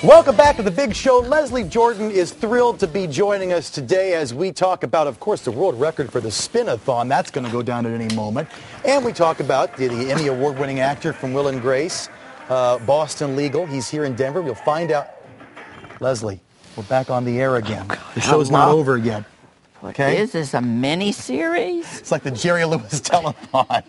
Welcome back to the big show. Leslie Jordan is thrilled to be joining us today as we talk about, of course, the world record for the spin-a-thon. That's going to go down at any moment. And we talk about the Emmy Award-winning actor from Will and Grace, Boston Legal. He's here in Denver. We'll find out. Leslie, we're back on the air again. The show's not over yet. Okay. Is this a mini-series? It's like the Jerry Lewis telethon.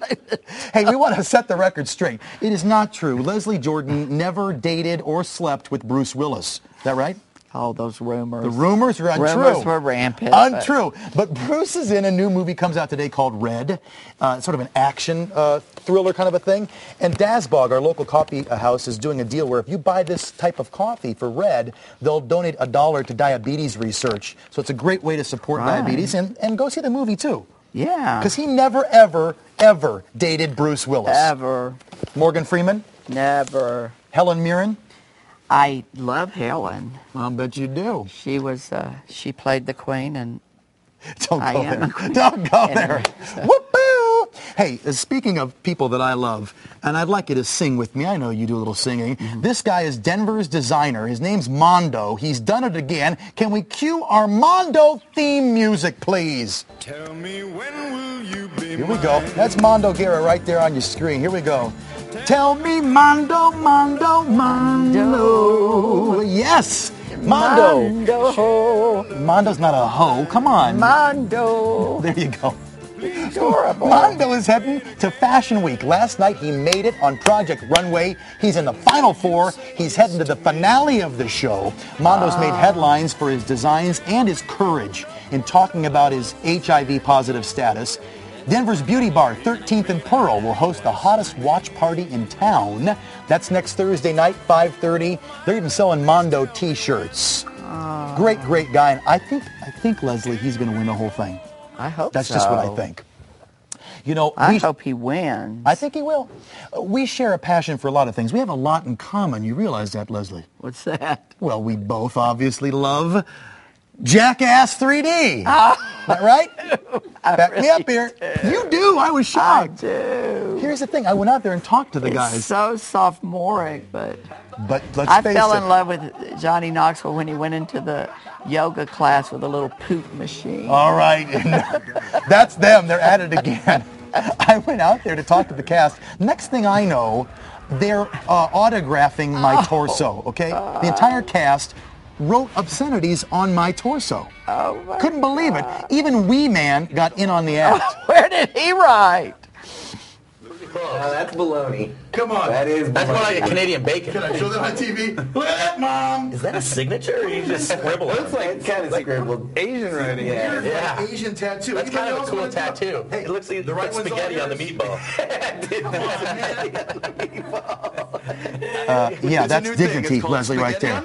Hey, we want to set the record straight. It is not true. Leslie Jordan never dated or slept with Bruce Willis. Is that right? Oh, those rumors. The rumors are untrue. Rumors were rampant. Untrue. But Bruce is in a new movie, comes out today, called Red. Sort of an action thriller kind of a thing. And Dazbog, our local coffee house, is doing a deal where if you buy this type of coffee for Red, they'll donate $1 to diabetes research. So it's a great way to support diabetes. And go see the movie, too. Yeah. Because he never, ever, ever dated Bruce Willis. Ever. Morgan Freeman? Never. Helen Mirren? I love Helen. I'll bet you do. She was, she played the queen, and don't go there. Don't go there. Whoop-boo! Hey, speaking of people that I love, and I'd like you to sing with me. I know you do a little singing. This guy is Denver's designer. His name's Mondo. He's done it again. Can we cue our Mondo theme music, please? Tell me when will you be Here we go. That's Mondo Guerra right there on your screen. Here we go. Tell me, Mondo, Mondo, Mondo. Yes, Mondo. Mondo. Mondo's not a hoe. Come on. Mondo. There you go. Adorable. Mondo is heading to Fashion Week. Last night he made it on Project Runway. He's in the Final Four. He's heading to the finale of the show. Mondo's made headlines for his designs and his courage in talking about his HIV-positive status. Denver's beauty bar, 13th and Pearl, will host the hottest watch party in town. That's next Thursday night, 5:30. They're even selling Mondo T-shirts. Great, great guy. And I think Leslie, he's going to win the whole thing. I hope That's just what I think. You know, I hope he wins. I think he will. We share a passion for a lot of things. We have a lot in common. You realize that, Leslie? What's that? Well, we both obviously love Jackass 3D. Is that right? Back me up here. You do. I was shocked. I do. Here's the thing. I went out there and talked to the guys. It's so sophomoric, but let's I face fell it. in love with Johnny Knoxville when he went into the yoga class with a little poop machine. All right. That's them. They're at it again. I went out there to talk to the cast. Next thing I know, they're autographing my torso, okay? The entire cast wrote obscenities on my torso. Oh my Couldn't believe it. Even Wee Man got in on the act. Where did he write? That's baloney. Come on. That's more like a Canadian bacon. Can I show that on TV? Look at that, Mom. Is that a signature or you just scribble it? Looks like kind of scribbled. Asian writing. Yeah. Asian tattoo. That's kind of a cool tattoo. Hey, it looks like the right spaghetti on the meatball. Yeah, that's dignity, Leslie, right there.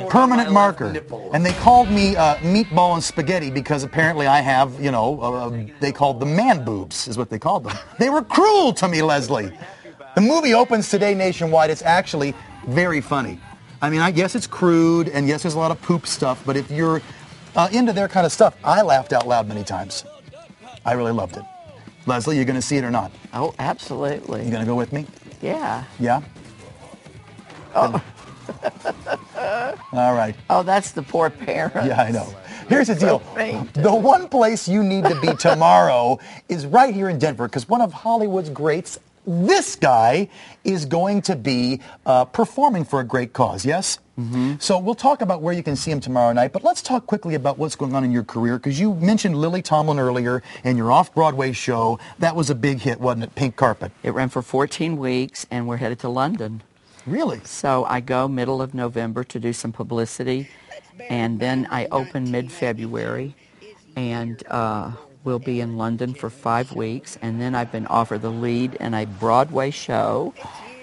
Permanent marker. And they called me meatball and spaghetti because apparently I have, you know, they called them man boobs, is what they called them. They were cruel to me, Leslie. The movie opens today nationwide. It's actually very funny. I mean, I guess it's crude, and yes, there's a lot of poop stuff, but if you're into their kind of stuff, I laughed out loud many times. I really loved it. Leslie, you going to see it or not? Oh, absolutely. You going to go with me? Yeah. Yeah? Oh. All right. Oh, that's the poor parents. Yeah, I know. Here's the deal. faint. The one place you need to be tomorrow is right here in Denver, because one of Hollywood's greats, this guy, is going to be performing for a great cause, yes? So we'll talk about where you can see him tomorrow night, but let's talk quickly about what's going on in your career, because you mentioned Lily Tomlin earlier and your off-Broadway show. That was a big hit, wasn't it? Pink Carpet. It ran for 14 weeks, and we're headed to London. Really? So I go middle of November to do some publicity, and then I open mid-February, and we'll be in London for 5 weeks, and then I've been offered the lead in a Broadway show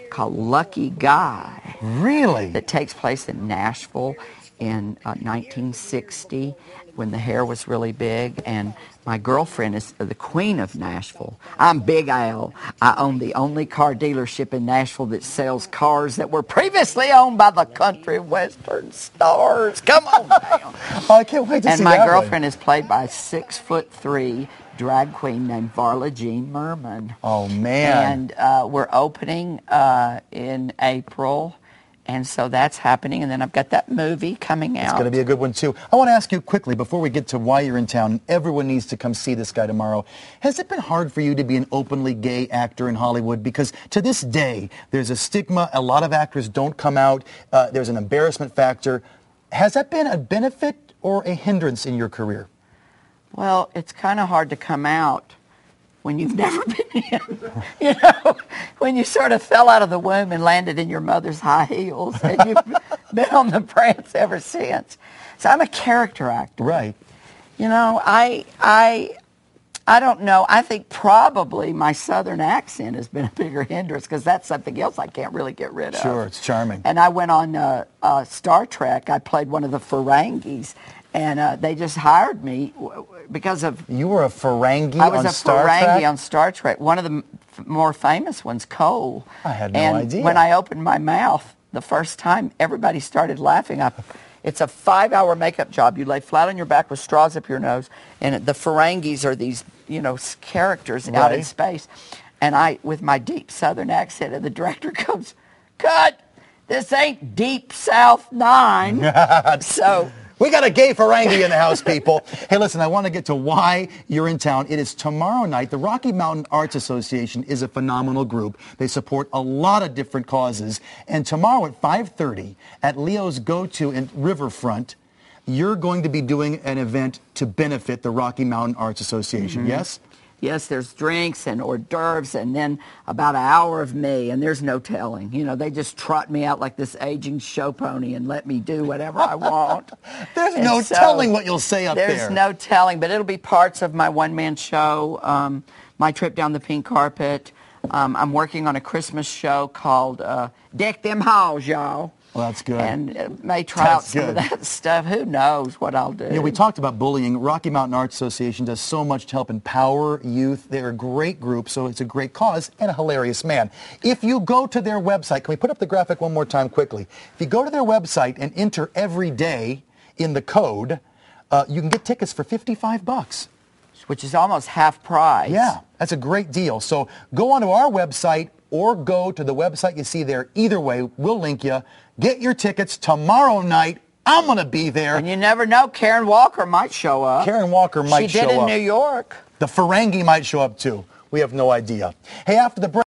called Lucky Guy. Really? That takes place in Nashville in 1960 when the hair was really big, and my girlfriend is the queen of Nashville. I'm Big Al. I own the only car dealership in Nashville that sells cars that were previously owned by the country western stars. Come on down. Oh, I can't wait to see that. And my one. girlfriend is played by a 6'3" drag queen named Varla Jean Merman. Oh, man. And we're opening in April And so that's happening, and then I've got that movie coming out. It's going to be a good one, too. I want to ask you quickly, before we get to why you're in town, and everyone needs to come see this guy tomorrow, has it been hard for you to be an openly gay actor in Hollywood? Because to this day, there's a stigma. A lot of actors don't come out. There's an embarrassment factor. Has that been a benefit or a hindrance in your career? Well, it's kind of hard to come out when you've never been in. You know, when you sort of fell out of the womb and landed in your mother's high heels, and you've been on the prance ever since. So I'm a character actor. Right. You know, I don't know. I think probably my southern accent has been a bigger hindrance because that's something else I can't really get rid of. Sure, it's charming. And I went on Star Trek. I played one of the Ferengis, and they just hired me because of... You were a Ferengi on Star Trek? I was a Ferengi on Star Trek. One of the more famous ones, Cole. I had no and idea. When I opened my mouth the first time, everybody started laughing. It's a 5-hour makeup job. You lay flat on your back with straws up your nose, and the Ferengis are these, you know, characters out in space. And I, with my deep Southern accent, and the director goes, "Cut! This ain't Deep South 9." So... We got a gay Ferengi in the house, people. Hey, listen, I want to get to why you're in town. It is tomorrow night. The Rocky Mountain Arts Association is a phenomenal group. They support a lot of different causes. And tomorrow at 5:30 at Leo's Go-To in Riverfront, you're going to be doing an event to benefit the Rocky Mountain Arts Association, yes? Yes, there's drinks and hors d'oeuvres, and then about an hour of me, and there's no telling. You know, they just trot me out like this aging show pony and let me do whatever I want. There's no telling what you'll say up there. There's no telling, but it'll be parts of my one-man show, my trip down the pink carpet. I'm working on a Christmas show called Deck Them Halls, y'all. Well, that's good. And may try out some of that stuff. Who knows what I'll do. You know, we talked about bullying. Rocky Mountain Arts Association does so much to help empower youth. They're a great group, so it's a great cause and a hilarious man. If you go to their website, can we put up the graphic one more time quickly? If you go to their website and enter every day in the code, you can get tickets for $55. Which is almost half price. Yeah, that's a great deal. So go onto our website or go to the website you see there. Either way, we'll link you. Get your tickets tomorrow night. I'm going to be there. And you never know, Karen Walker might show up. Karen Walker might show up. She did in New York. The Ferengi might show up too. We have no idea. Hey, after the break.